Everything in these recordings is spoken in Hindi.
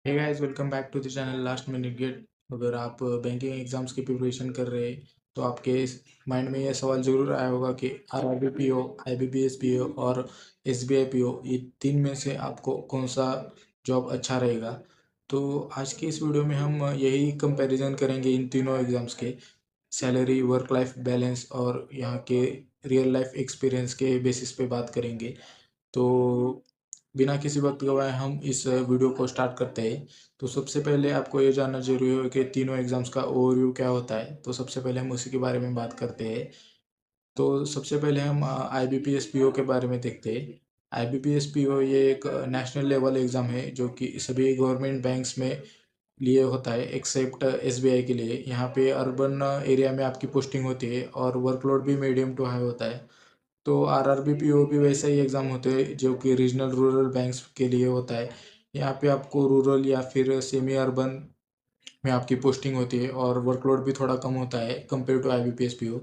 Hey guys, welcome back to the channel last minute gate. अगर आप बैंकिंग एग्जाम्स की प्रिपरेशन कर रहे हैं तो आपके माइंड में ये सवाल जरूर आया होगा कि आरआरबी पीओ, आईबीपीएस पीओ और एसबीआई पीओ, ये तीन में से आपको कौन सा जॉब अच्छा रहेगा। तो आज के इस वीडियो में हम यही कंपैरिजन करेंगे इन तीनों एग्जाम्स के सैलरी, वर्क लाइफ बैलेंस और यहाँ के रियल लाइफ एक्सपीरियंस के बेसिस पे बात करेंगे। तो बिना किसी वक्त गवाए हम इस वीडियो को स्टार्ट करते हैं। तो सबसे पहले आपको ये जानना जरूरी है कि तीनों एग्जाम्स का ओवरव्यू क्या होता है। तो सबसे पहले हम उसी के बारे में बात करते हैं। तो सबसे पहले हम I B P S P O के बारे में देखते हैं। I B P S P O ये एक नेशनल लेवल एग्ज़ाम है जो कि सभी गवर्नमेंट बैंक्स में लिए होता है एक्सेप्ट एस बी आई के लिए। यहाँ पे अर्बन एरिया में आपकी पोस्टिंग होती है और वर्कलोड भी मीडियम टू हाई होता है। तो आरआरबी पीओ भी वैसा ही एग्ज़ाम होते हैं जो कि रीजनल रूरल बैंक्स के लिए होता है। यहाँ पे आपको रूरल या फिर सेमी अर्बन में आपकी पोस्टिंग होती है और वर्कलोड भी थोड़ा कम होता है compare to IBPS PO.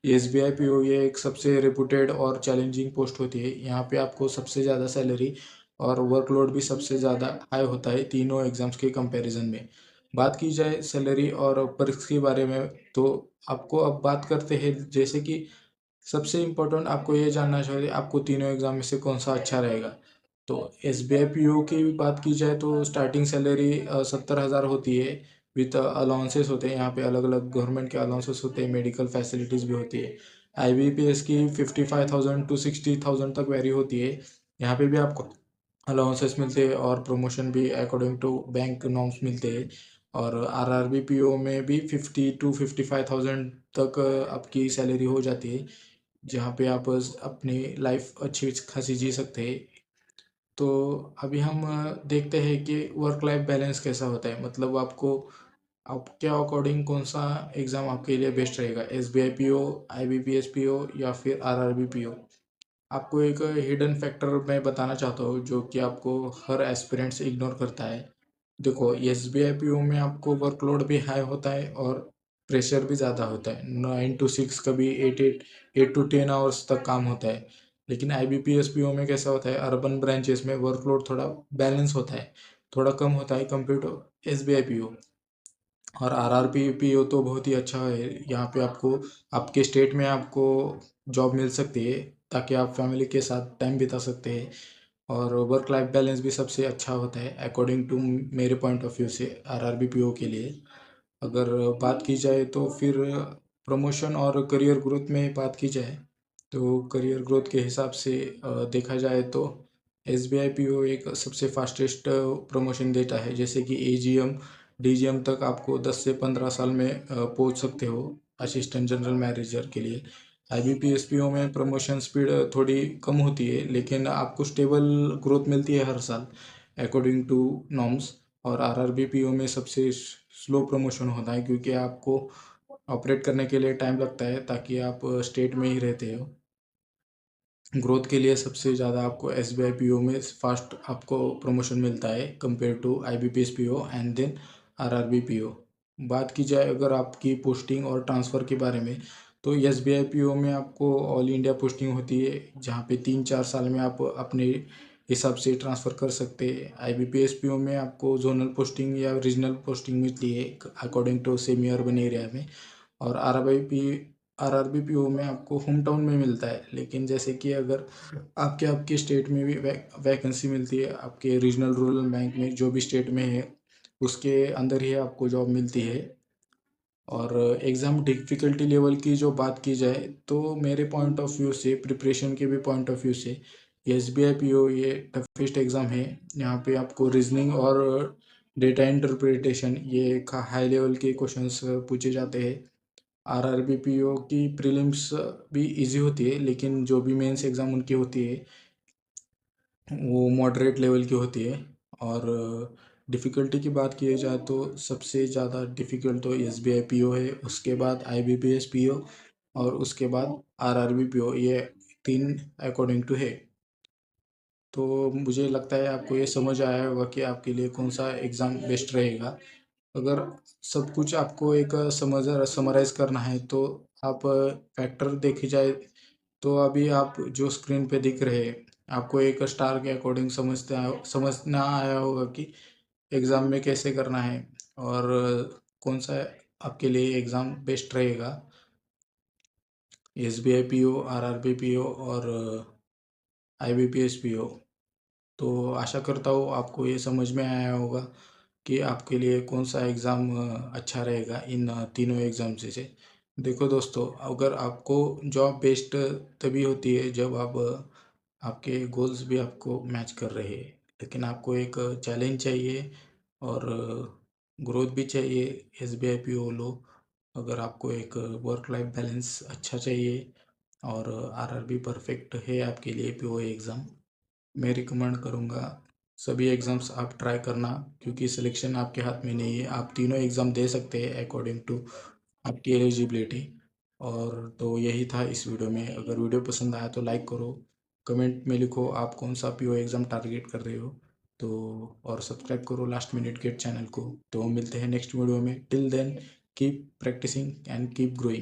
S B I PO ये एक सबसे रेपुटेड और चैलेंजिंग पोस्ट होती है। यहाँ पे आपको सबसे ज़्यादा सैलरी और वर्कलोड भी सबसे ज़्यादा हाई होता है तीनों एग्जाम्स के कंपैरिजन में। बात की जाए सैलरी और पर्क्स के बारे में तो आपको अब बात करते हैं। जैसे कि सबसे इम्पोर्टेंट आपको ये जानना चाहिए आपको तीनों एग्जाम में से कौन सा अच्छा रहेगा। तो S B I P O की भी बात की जाए तो स्टार्टिंग सैलरी 70,000 होती है विथ अलाउंसेस होते हैं। यहाँ पे अलग अलग गवर्नमेंट के अलाउंसेस होते हैं, मेडिकल फैसिलिटीज़ भी होती है। आई बी पी एस की 55,000 टू 60,000 तक वेरी होती है। यहाँ पे भी आपको अलाउंसेस मिलते हैं और प्रमोशन भी अकॉर्डिंग टू बैंक नॉर्म्स मिलते हैं। और R R B P O में भी 50 टू 55,000 तक आपकी सैलरी हो जाती है, जहाँ पे आप अपनी लाइफ अच्छी खासी जी सकते हैं। तो अभी हम देखते हैं कि वर्क लाइफ बैलेंस कैसा होता है। मतलब आपको आपके अकॉर्डिंग कौन सा एग्ज़ाम आपके लिए बेस्ट रहेगा, S B I P O, I B P S P O या फिर R R B P O. आपको एक हिडन फैक्टर मैं बताना चाहता हूँ जो कि आपको हर एस्पिरेंट से इग्नोर करता है। देखो, S B I P O में आपको वर्कलोड भी हाई होता है और प्रेशर भी ज़्यादा होता है। 9 to 6, कभी 8 to 10 आवर्स तक काम होता है। लेकिन I B P S P O में कैसा होता है, अर्बन ब्रांचेस में वर्कलोड थोड़ा बैलेंस होता है, थोड़ा कम होता है compare to S B I P O. और R R P P O तो बहुत ही अच्छा है। यहाँ पे आपको आपके स्टेट में आपको जॉब मिल सकती है ताकि आप फैमिली के साथ टाइम बिता सकते हैं। और वर्क लाइफ बैलेंस भी सबसे अच्छा होता है अकॉर्डिंग टू मेरे पॉइंट ऑफ व्यू से R R B P O के लिए। अगर बात की जाए तो फिर प्रमोशन और करियर ग्रोथ में बात की जाए तो करियर ग्रोथ के हिसाब से देखा जाए तो S B I P O एक सबसे फास्टेस्ट प्रमोशन देता है। जैसे कि A G M, D G M तक आपको 10 से 15 साल में पहुंच सकते हो असिस्टेंट जनरल मैनेजर के लिए। I B P S P O में प्रमोशन स्पीड थोड़ी कम होती है लेकिन आपको स्टेबल ग्रोथ मिलती है हर साल अकॉर्डिंग टू नॉर्म्स। और R R B P O में सबसे स्लो प्रमोशन होता है क्योंकि आपको ऑपरेट करने के लिए टाइम लगता है ताकि आप स्टेट में ही रहते हो। ग्रोथ के लिए सबसे ज़्यादा आपको S B I P O में फास्ट आपको प्रमोशन मिलता है compare to I B P S P O and then R R B P O. बात की जाए अगर आपकी पोस्टिंग और ट्रांसफ़र के बारे में तो S B I P O में आपको ऑल इंडिया पोस्टिंग होती है जहाँ पे 3 4 साल में आप अपने हिसाब से ट्रांसफ़र कर सकते हैं। I B P S P O में आपको जोनल पोस्टिंग या रीजनल पोस्टिंग मिलती है according to semi urban area में। और R R B P O में आपको होम टाउन में मिलता है। लेकिन जैसे कि अगर आपके आपके स्टेट में भी वैकेंसी मिलती है, आपके रीजनल रूरल बैंक में जो भी स्टेट में है उसके अंदर ही आपको जॉब मिलती है। और एग्ज़ाम डिफ़िकल्टी लेवल की जो बात की जाए तो मेरे पॉइंट ऑफ व्यू से, प्रिपरेशन के भी पॉइंट ऑफ व्यू से, S B I P O ये टफेस्ट एग्ज़ाम है। यहाँ पे आपको रीजनिंग और डेटा इंटरप्रिटेशन ये एक हाई लेवल के क्वेश्चंस पूछे जाते हैं। R R B P O की प्रीलिम्स भी इजी होती है लेकिन जो भी मेंस एग्ज़ाम उनकी होती है वो मॉडरेट लेवल की होती है। और डिफ़िकल्टी की बात की जाए तो सबसे ज़्यादा डिफ़िकल्ट तो S B I P O है, उसके बाद I B P S P O और उसके बाद R R B P O, ये तीन अकॉर्डिंग टू है। तो मुझे लगता है आपको ये समझ आया होगा कि आपके लिए कौन सा एग्ज़ाम बेस्ट रहेगा। अगर सब कुछ आपको एक समराइज़ करना है तो आप फैक्टर देखी जाए तो अभी आप जो स्क्रीन पे दिख रहे हैं आपको एक स्टार के अकॉर्डिंग समझना आया होगा कि एग्ज़ाम में कैसे करना है और कौन सा आपके लिए एग्ज़ाम बेस्ट रहेगा, एसबीआई पीओ, आरआरबी पीओ और आईबीपीएस पीओ। तो आशा करता हूँ आपको ये समझ में आया होगा कि आपके लिए कौन सा एग्ज़ाम अच्छा रहेगा इन तीनों एग्ज़ाम से। देखो दोस्तों, अगर आपको जॉब बेस्ट तभी होती है जब आप आपके गोल्स भी आपको मैच कर रहे हैं, लेकिन आपको एक चैलेंज चाहिए और ग्रोथ भी चाहिए। एसबीआई पीओ लो। अगर आपको एक वर्क लाइफ बैलेंस अच्छा चाहिए और आरआरबी परफेक्ट है आपके लिए पीओ एग्ज़ाम, मैं रिकमेंड करूँगा सभी एग्ज़ाम्स आप ट्राई करना, क्योंकि सिलेक्शन आपके हाथ में नहीं है। आप तीनों एग्ज़ाम दे सकते हैं अकॉर्डिंग टू आपकी एलिजिबिलिटी। और तो यही था इस वीडियो में। अगर वीडियो पसंद आया तो लाइक करो, कमेंट में लिखो आप कौन सा पीओ एग्ज़ाम टारगेट कर रहे हो, तो और सब्सक्राइब करो लास्ट मिनट गेट चैनल को। तो मिलते हैं नेक्स्ट वीडियो में। Till then keep practising and keep growing.